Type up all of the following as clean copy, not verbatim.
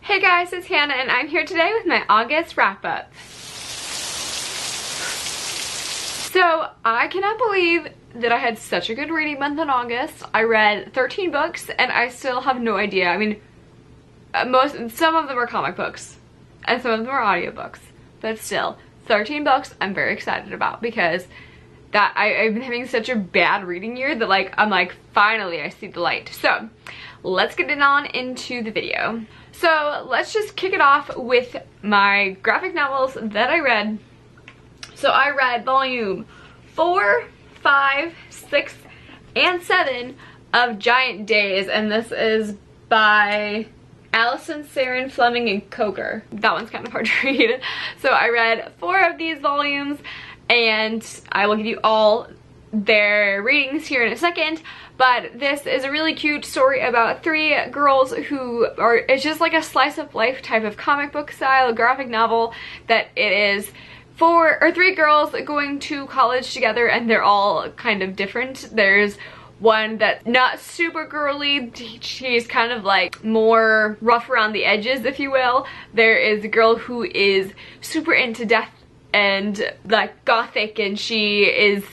Hey guys, it's Hannah and I'm here today with my August wrap-up. So, I cannot believe that I had such a good reading month in August. I read 13 books and I still have no idea. I mean, some of them are comic books and some of them are audiobooks, but still, 13 books I'm very excited about because I've been having such a bad reading year that I'm like, finally I see the light. So, let's get into the video. So let's just kick it off with my graphic novels that I read. So I read volume 4, 5, 6, and 7 of Giant Days, and this is by Allison, Saren, Fleming, and Coker. That one's kind of hard to read. So I read 4 of these volumes, and I will give you all their ratings here in a second. But this is a really cute story about 3 girls who are, it's just like a slice of life type of comic book style graphic novel that it is 3 girls going to college together, and they're all kind of different. There's one that's not super girly, she's kind of like more rough around the edges, if you will. There is a girl who is super into death and like gothic, and she is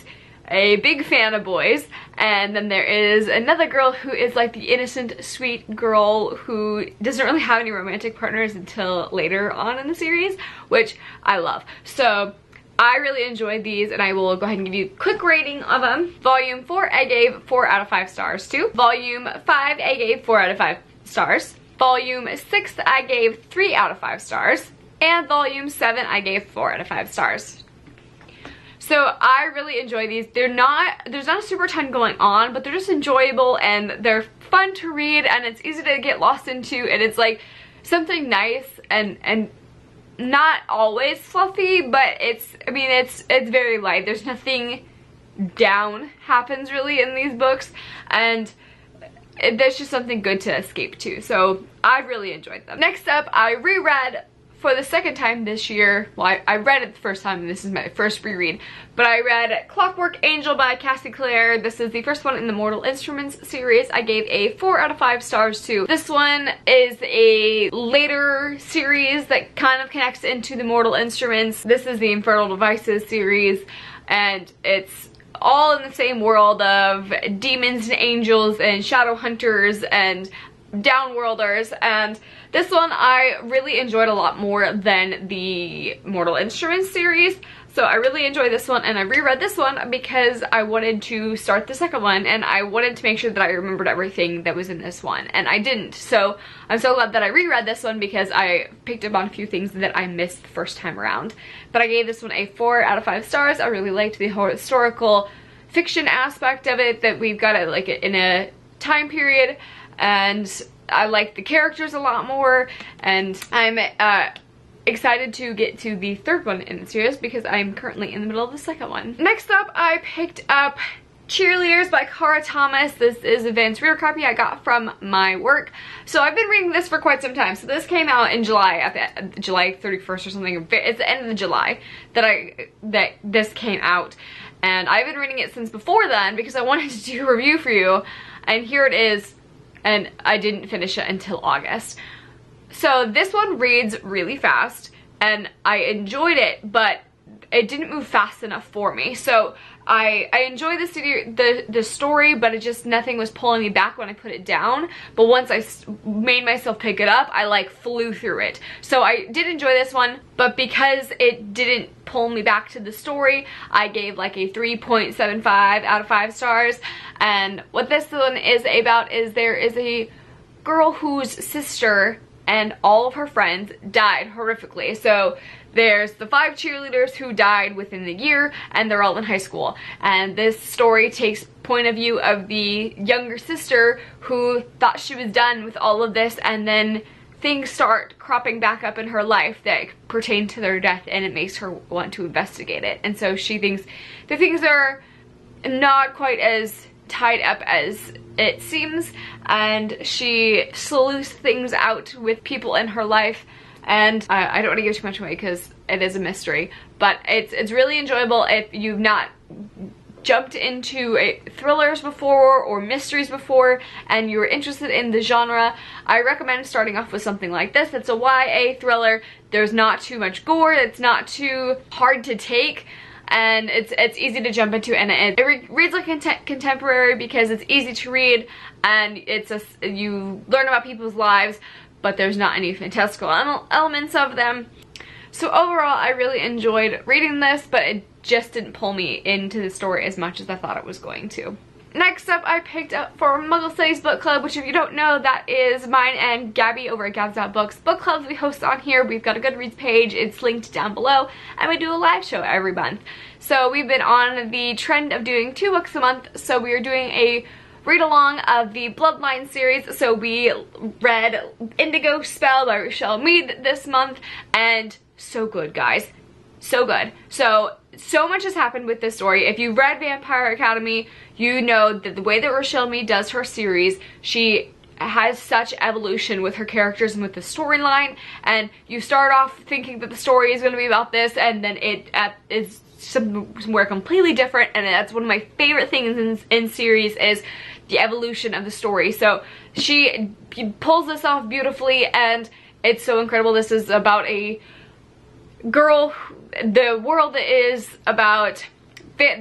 a big fan of boys. And then there is another girl who is like the innocent, sweet girl who doesn't really have any romantic partners until later on in the series, which I love. So I really enjoyed these, and I will go ahead and give you a quick rating of them. Volume 4, I gave 4 out of 5 stars to. Volume 5, I gave 4 out of 5 stars. Volume 6, I gave 3 out of 5 stars. And Volume 7, I gave 4 out of 5 stars. So I really enjoy these. There's not a super ton going on, but they're just enjoyable and they're fun to read, and it's easy to get lost into, and it's like something nice and not always fluffy, but it's very light. There's nothing down happens really in these books, and there's just something good to escape to. So I really enjoyed them. Next up, I reread for the second time this year. Well, I read it the first time, and this is my first reread, but I read Clockwork Angel by Cassie Clare. This is the first one in the Mortal Instruments series. I gave a 4 out of 5 stars to. This one is a later series that kind of connects into the Mortal Instruments. This is the Infernal Devices series, and it's all in the same world of demons and angels and shadow hunters and downworlders, and this one I really enjoyed a lot more than the Mortal Instruments series. So I really enjoyed this one, and I reread this one because I wanted to start the second one, and I wanted to make sure that I remembered everything that was in this one, and I didn't. So I'm so glad that I reread this one because I picked up on a few things that I missed the first time around. But I gave this one a 4 out of 5 stars. I really liked the historical fiction aspect of it, that we've got it like in a time period, and I like the characters a lot more, and I'm excited to get to the third one in the series because I'm currently in the middle of the second one. Next up, I picked up Cheerleaders by Cara Thomas. This is a advanced reader copy I got from my work. So I've been reading this for quite some time. So this came out in July, July 31st or something. It's the end of July that this came out. And I've been reading it since before then because I wanted to do a review for you. And here it is. And I didn't finish it until August. So this one reads really fast, and I enjoyed it, but it didn't move fast enough for me. So I enjoyed the story, but it just, nothing was pulling me back when I put it down. But once I made myself pick it up, I like flew through it. So I did enjoy this one, but because it didn't pull me back to the story, I gave like a 3.75 out of 5 stars. And what this one is about is there is a girl whose sister and all of her friends died horrifically. So there's the 5 cheerleaders who died within the year, and they're all in high school. And this story takes point of view of the younger sister who thought she was done with all of this, and then things start cropping back up in her life that pertain to their death, and it makes her want to investigate it. And so she thinks that things are not quite as tied up as it seems, and she sleuths things out with people in her life. And I don't want to give too much away because it is a mystery, but it's really enjoyable if you've not jumped into thrillers before or mysteries before and you're interested in the genre, I recommend starting off with something like this. It's a YA thriller. There's not too much gore. It's not too hard to take. And it's easy to jump into, and it reads like contemporary because it's easy to read, and you learn about people's lives, but there's not any fantastical elements of them. So overall, I really enjoyed reading this, but it just didn't pull me into the story as much as I thought it was going to. Next up, I picked up for Muggle Studies Book Club, which if you don't know, that is mine and Gabby over at Gabs.Books book clubs we host on here. We've got a Goodreads page, it's linked down below, and we do a live show every month. So we've been on the trend of doing 2 books a month, so we are doing a read-along of the Bloodline series. So we read Indigo Spell by Rochelle Mead this month, and so good, guys. So good. So much has happened with this story. If you've read Vampire Academy, you know that the way that Rochelle Mead does her series, she has such evolution with her characters and with the storyline, and you start off thinking that the story is going to be about this, and then it is somewhere completely different, and that's one of my favorite things in series is the evolution of the story. So she pulls this off beautifully, and it's so incredible. This is about a girl. The world is about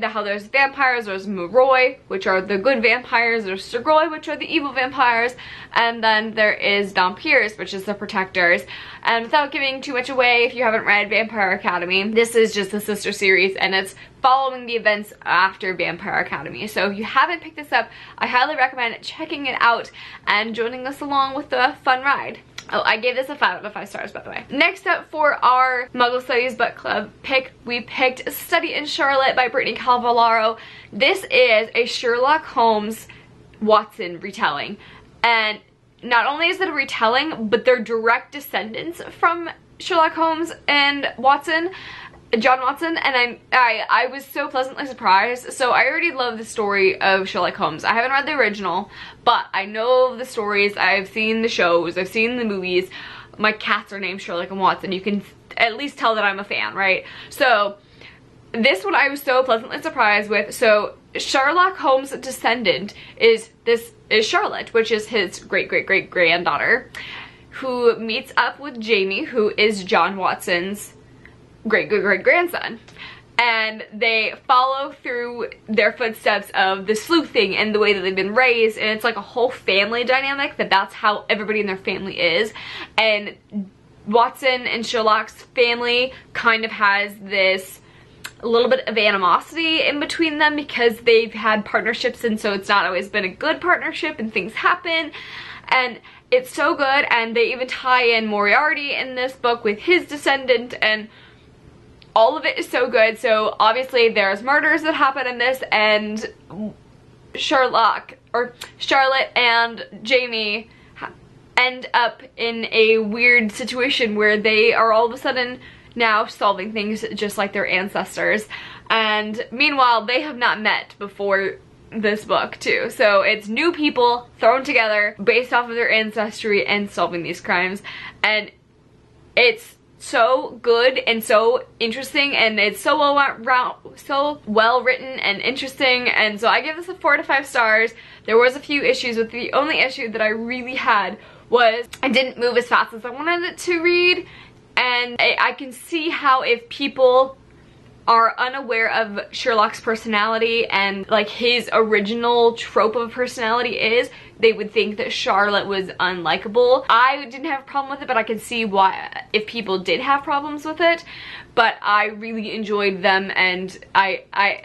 how there's vampires. There's Moroi, which are the good vampires. There's Sergoi, which are the evil vampires. And then there is Vampires, which is the protectors. And without giving too much away, if you haven't read Vampire Academy, this is just a sister series, and it's following the events after Vampire Academy. So if you haven't picked this up, I highly recommend checking it out and joining us along with the fun ride. Oh, I gave this a 5 out of 5 stars, by the way. Next up for our Muggle Studies Book Club pick, we picked Study in Charlotte by Brittany Cavallaro. This is a Sherlock Holmes Watson retelling. And not only is it a retelling, but they're direct descendants from Sherlock Holmes and Watson. John Watson, and I was so pleasantly surprised. So I already love the story of Sherlock Holmes. I haven't read the original, but I know the stories. I've seen the shows, I've seen the movies. My cats are named Sherlock and Watson. You can at least tell that I'm a fan, right? So this one I was so pleasantly surprised with. So Sherlock Holmes' descendant is Charlotte, which is his great-great-great-granddaughter, who meets up with Jamie, who is John Watson's great-great-great-grandson, and they follow through their footsteps of the sleuthing and the way that they've been raised, and it's like a whole family dynamic that's how everybody in their family is. And Watson and Sherlock's family kind of has this a little bit of animosity in between them because they've had partnerships, and so it's not always been a good partnership, and things happen, and it's so good. And they even tie in Moriarty in this book with his descendant, and all of it is so good. So obviously there's murders that happen in this, and Charlotte and Jamie end up in a weird situation where they are all of a sudden now solving things just like their ancestors. And meanwhile, they have not met before this book too. So it's new people thrown together based off of their ancestry and solving these crimes. And it's so good and so interesting, and it's so well written and interesting, and so I give this a 4 to 5 stars. There was a few issues with the only issue that I really had was I didn't move as fast as I wanted it to read, and I can see how if people are unaware of Sherlock's personality and like his original trope of personality is, they would think that Charlotte was unlikable. I didn't have a problem with it, but I can see why if people did have problems with it. But I really enjoyed them, and I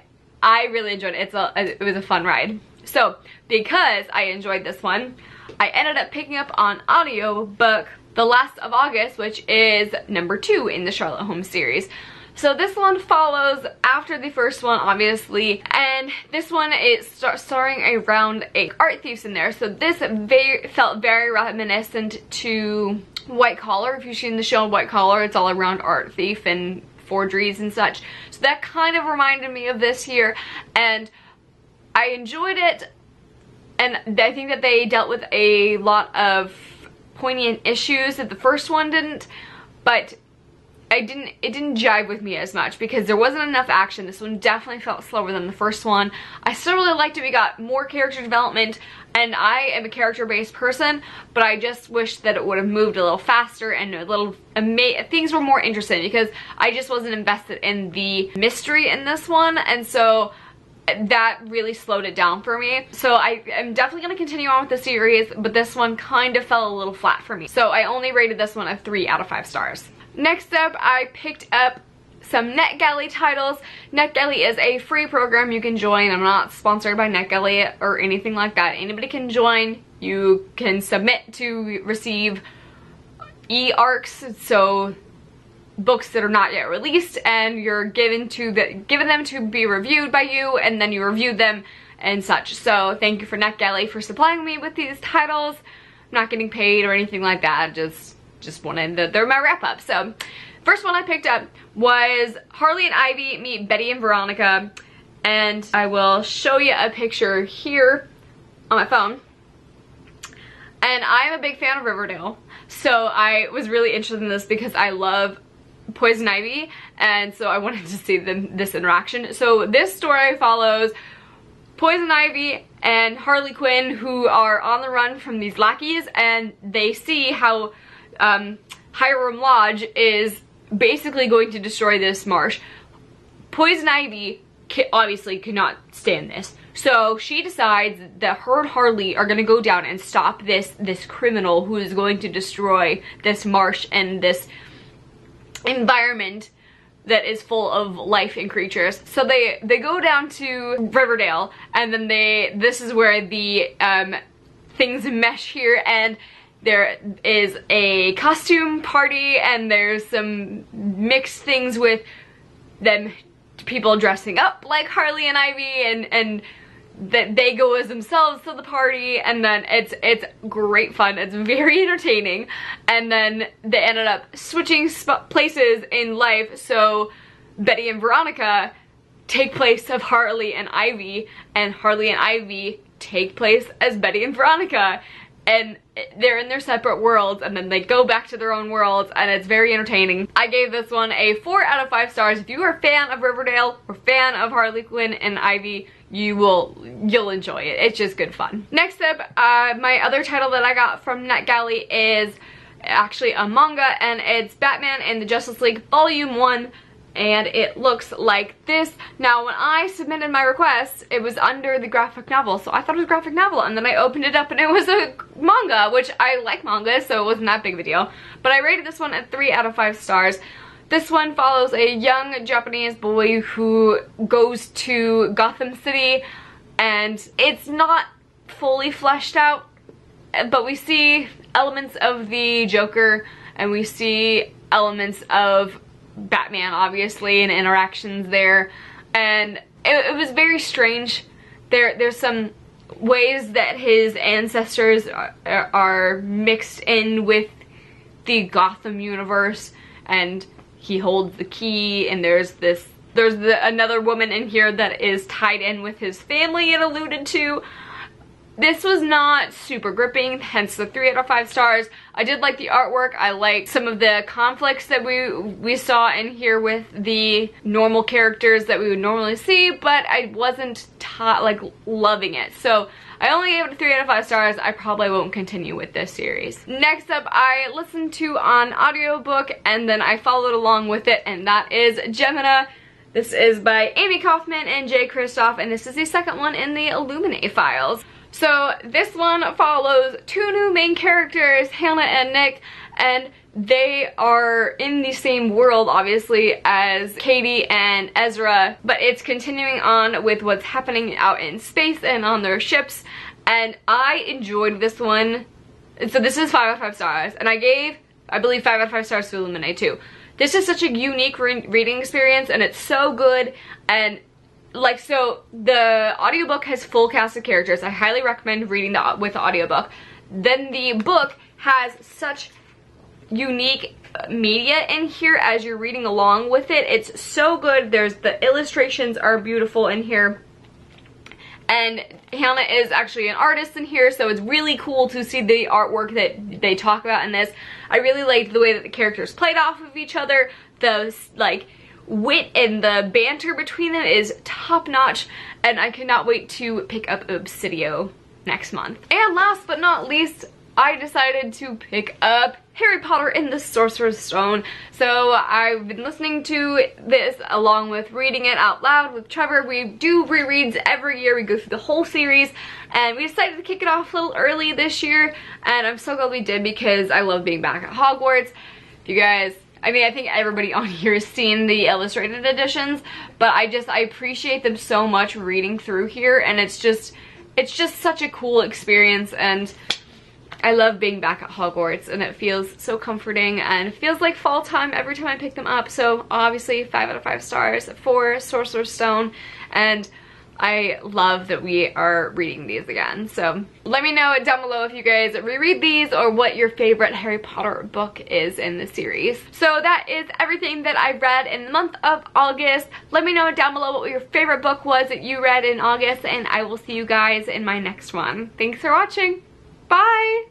really enjoyed it. It was a fun ride. So because I enjoyed this one, I ended up picking up on audiobook The Last of August, which is number 2 in the Charlotte Holmes series. So this one follows after the first one, obviously, and this one is starring around art thieves in there. So this felt very reminiscent to White Collar. If you've seen the show White Collar, it's all around art thief and forgeries and such. So that kind of reminded me of this here, and I enjoyed it, and I think that they dealt with a lot of poignant issues that the first one didn't, but it didn't jive with me as much because there wasn't enough action. This one definitely felt slower than the first one. I still really liked it. We got more character development, and I am a character-based person, but I just wish that it would have moved a little faster and a little things were more interesting because I just wasn't invested in the mystery in this one, and so that really slowed it down for me. So I am definitely going to continue on with the series, but this one kind of fell a little flat for me. So I only rated this one a 3 out of 5 stars. Next up, I picked up some NetGalley titles. NetGalley is a free program you can join. I'm not sponsored by NetGalley or anything like that. Anybody can join. You can submit to receive e-arcs, so books that are not yet released, and you're given them to be reviewed by you, and then you review them and such. So thank you for NetGalley for supplying me with these titles. I'm not getting paid or anything like that. Just wanted they're my wrap up. So first one I picked up was Harley and Ivy Meet Betty and Veronica, and I will show you a picture here on my phone. And I'm a big fan of Riverdale, so I was really interested in this because I love Poison Ivy, and so I wanted to see this interaction. So this story follows Poison Ivy and Harley Quinn, who are on the run from these lackeys, and they see how Hiram Lodge is basically going to destroy this marsh. Poison Ivy obviously could not stand this, so she decides that her and Harley are going to go down and stop this criminal who is going to destroy this marsh and this environment that is full of life and creatures. So they go down to Riverdale, and then this is where the things mesh here, and there is a costume party, and there's some mixed things with them, people dressing up like Harley and Ivy, and that they go as themselves to the party, and then it's great fun. It's very entertaining, and then they ended up switching places in life, so Betty and Veronica take place of Harley and Ivy, and Harley and Ivy take place as Betty and Veronica, and they're in their separate worlds, and then they go back to their own worlds, and it's very entertaining. I gave this one a 4 out of 5 stars. If you are a fan of Riverdale or fan of Harley Quinn and Ivy, you'll enjoy it. It's just good fun. Next up, my other title that I got from NetGalley is actually a manga, and it's Batman and the Justice League Volume 1, and it looks like this. Now, when I submitted my request, it was under the graphic novel, so I thought it was a graphic novel, and then I opened it up and it was a manga, which I like manga, so it wasn't that big of a deal. But I rated this one at 3 out of 5 stars. This one follows a young Japanese boy who goes to Gotham City, and it's not fully fleshed out, but we see elements of the Joker, and we see elements of Batman, obviously, and interactions there, and it was very strange. There's some ways that his ancestors are mixed in with the Gotham universe, and he holds the key, and there's another woman in here that is tied in with his family, it alluded to. This was not super gripping, hence the 3 out of 5 stars. I did like the artwork. I liked some of the conflicts that we saw in here with the normal characters that we would normally see, but I wasn't loving it. So I only gave it a 3 out of 5 stars. I probably won't continue with this series. Next up, I listened to an audiobook, and then I followed along with it, and that is Gemina. This is by Amy Kaufman and Jay Kristoff, and this is the second one in the Illuminate files. So this one follows 2 new main characters, Hannah and Nick, and they are in the same world, obviously, as Katie and Ezra, but it's continuing on with what's happening out in space and on their ships, and I enjoyed this one. So this is 5 out of 5 stars, and I gave, I believe, 5 out of 5 stars to Illuminate too. This is such a unique reading experience, and it's so good, and so the audiobook has full cast of characters. I highly recommend reading with the audiobook. Then the book has such unique media in here as you're reading along with it. It's so good. The illustrations are beautiful in here. And Hannah is actually an artist in here, so it's really cool to see the artwork that they talk about in this. I really liked the way that the characters played off of each other. The like wit and the banter between them is top notch, and I cannot wait to pick up Obsidio next month. And last but not least, I decided to pick up Harry Potter and the Sorcerer's Stone. So I've been listening to this along with reading it out loud with Trevor. We do rereads every year. We go through the whole series, and we decided to kick it off a little early this year, and I'm so glad we did because I love being back at Hogwarts. If you guys, I mean, I think everybody on here has seen the illustrated editions, but I appreciate them so much reading through here, and it's just such a cool experience, and I love being back at Hogwarts, and it feels so comforting, and it feels like fall time every time I pick them up. So obviously 5 out of 5 stars for Sorcerer's Stone, and I love that we are reading these again. So let me know down below if you guys reread these or what your favorite Harry Potter book is in the series. So that is everything that I read in the month of August. Let me know down below what your favorite book was that you read in August, and I will see you guys in my next one. Thanks for watching. Bye!